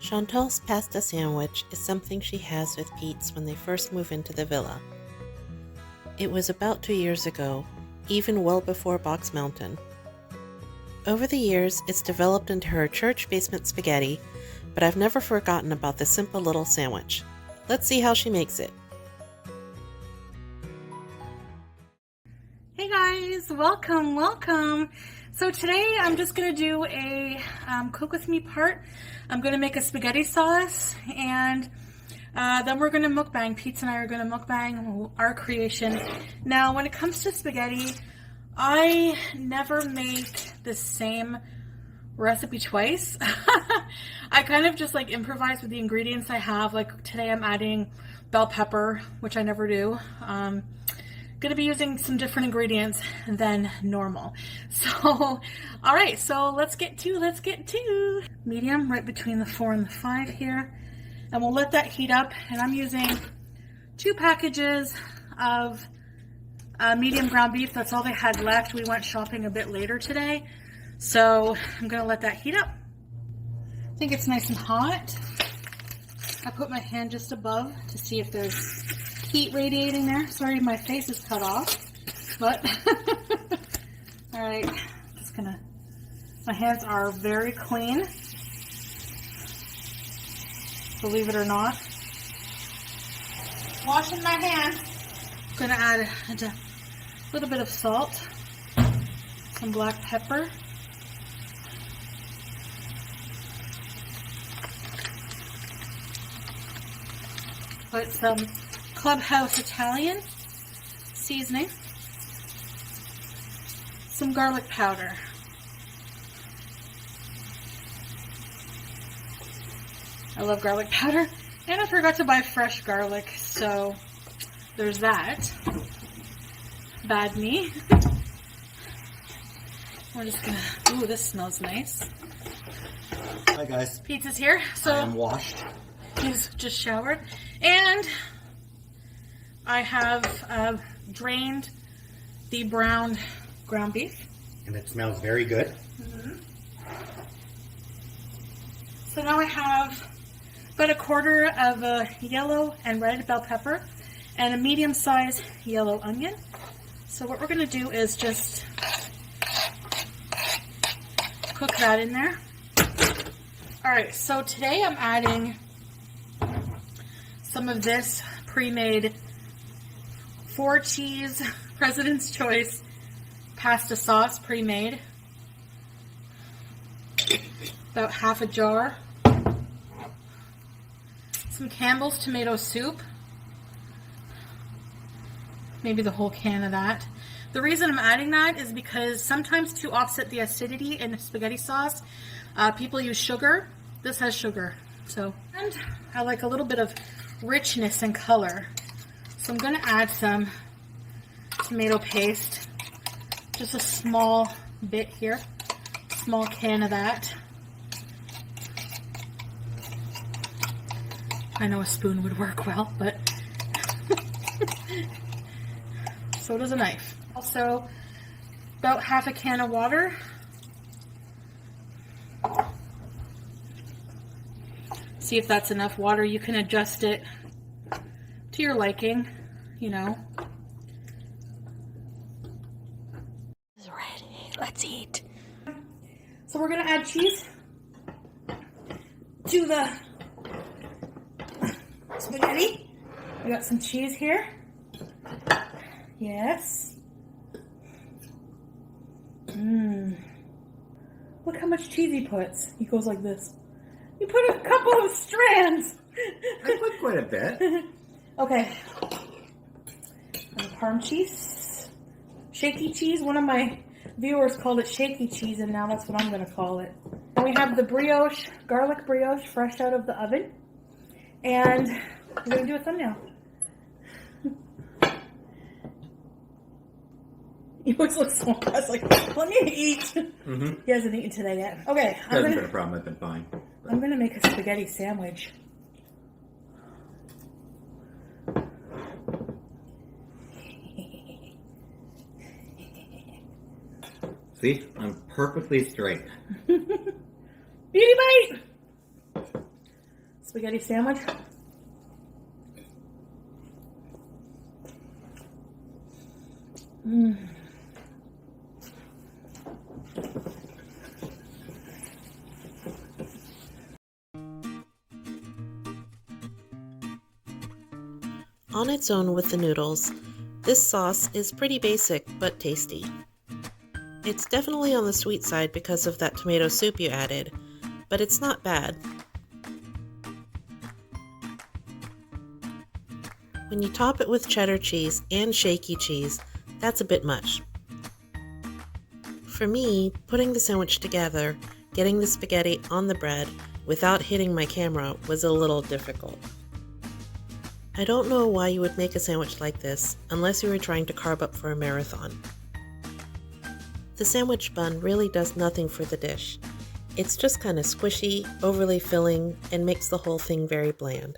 Chantal's pasta sandwich is something she has with Pete's when they first move into the villa. It was about 2 years ago, even well before Box Mountain. Over the years, it's developed into her church basement spaghetti, but I've never forgotten about this simple little sandwich. Let's see how she makes it. Hey guys, welcome. So today I'm just gonna do a cook with me part. I'm gonna make a spaghetti sauce, and then we're gonna mukbang. Pete and I are gonna mukbang our creation. Now, when it comes to spaghetti, I never make the same recipe twice. I kind of just like improvise with the ingredients I have. Like today I'm adding bell pepper, which I never do. Gonna be using some different ingredients than normal. So, all right, so let's get to medium, right between the 4 and the 5 here. And we'll let that heat up. And I'm using 2 packages of medium ground beef. That's all they had left. We went shopping a bit later today. So I'm gonna let that heat up. I think it's nice and hot. I put my hand just above to see if there's heat radiating there. Sorry, my face is cut off, but all right, just gonna, my hands are very clean, believe it or not. Washing my hands. Gonna add a little bit of salt, some black pepper, put some Clubhouse Italian seasoning, some garlic powder, I love garlic powder, and I forgot to buy fresh garlic, so there's that. Bad me. We're just gonna, ooh, this smells nice. Hi guys. Pizza's here, so I am washed. He's just showered, and I have drained the browned ground beef. And it smells very good. Mm-hmm. So now I have about a quarter of a yellow and red bell pepper and a medium-sized yellow onion. So what we're going to do is just cook that in there. Alright, so today I'm adding some of this pre-made 4-cheese President's Choice pasta sauce, pre-made. About half a jar. Some Campbell's tomato soup. Maybe the whole can of that. The reason I'm adding that is because sometimes to offset the acidity in spaghetti sauce, people use sugar. This has sugar. So, and I like a little bit of richness and color. So I'm going to add some tomato paste, just a small bit here, small can of that. I know a spoon would work well, but so does a knife. Also, about half a can of water. See if that's enough water. You can adjust it to your liking, you know. It's ready. Let's eat. So we're gonna add cheese to the spaghetti. We got some cheese here. Yes. Look how much cheese he puts. He goes like this. You put a couple of strands. I put quite a bit. Okay. And Parm cheese. Shaky cheese. One of my viewers called it shaky cheese, and now that's what I'm going to call it. And we have the brioche, garlic brioche, fresh out of the oven. And we're going to do a thumbnail. He always looks so impressed, like, let me eat. Mm-hmm. He hasn't eaten today yet. Okay. Hasn't been a problem. I've been fine. I'm going to make a spaghetti sandwich. See? I'm perfectly straight. Beauty bite! spaghetti sandwich. On its own with the noodles, this sauce is pretty basic but tasty. It's definitely on the sweet side because of that tomato soup you added, but it's not bad. When you top it with cheddar cheese and shaky cheese, that's a bit much. For me, putting the sandwich together, getting the spaghetti on the bread without hitting my camera was a little difficult. I don't know why you would make a sandwich like this unless you were trying to carb up for a marathon. The sandwich bun really does nothing for the dish. It's just kind of squishy, overly filling, and makes the whole thing very bland.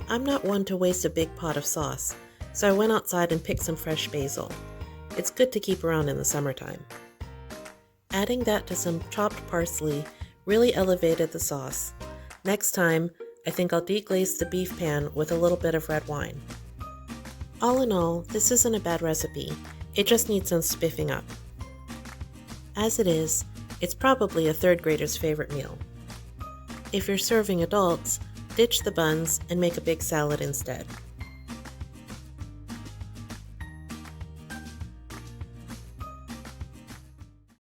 I'm not one to waste a big pot of sauce, so I went outside and picked some fresh basil. It's good to keep around in the summertime. Adding that to some chopped parsley really elevated the sauce. Next time, I think I'll deglaze the beef pan with a little bit of red wine. All in all, this isn't a bad recipe. It just needs some spiffing up. As it is, it's probably a third grader's favorite meal. If you're serving adults, ditch the buns and make a big salad instead.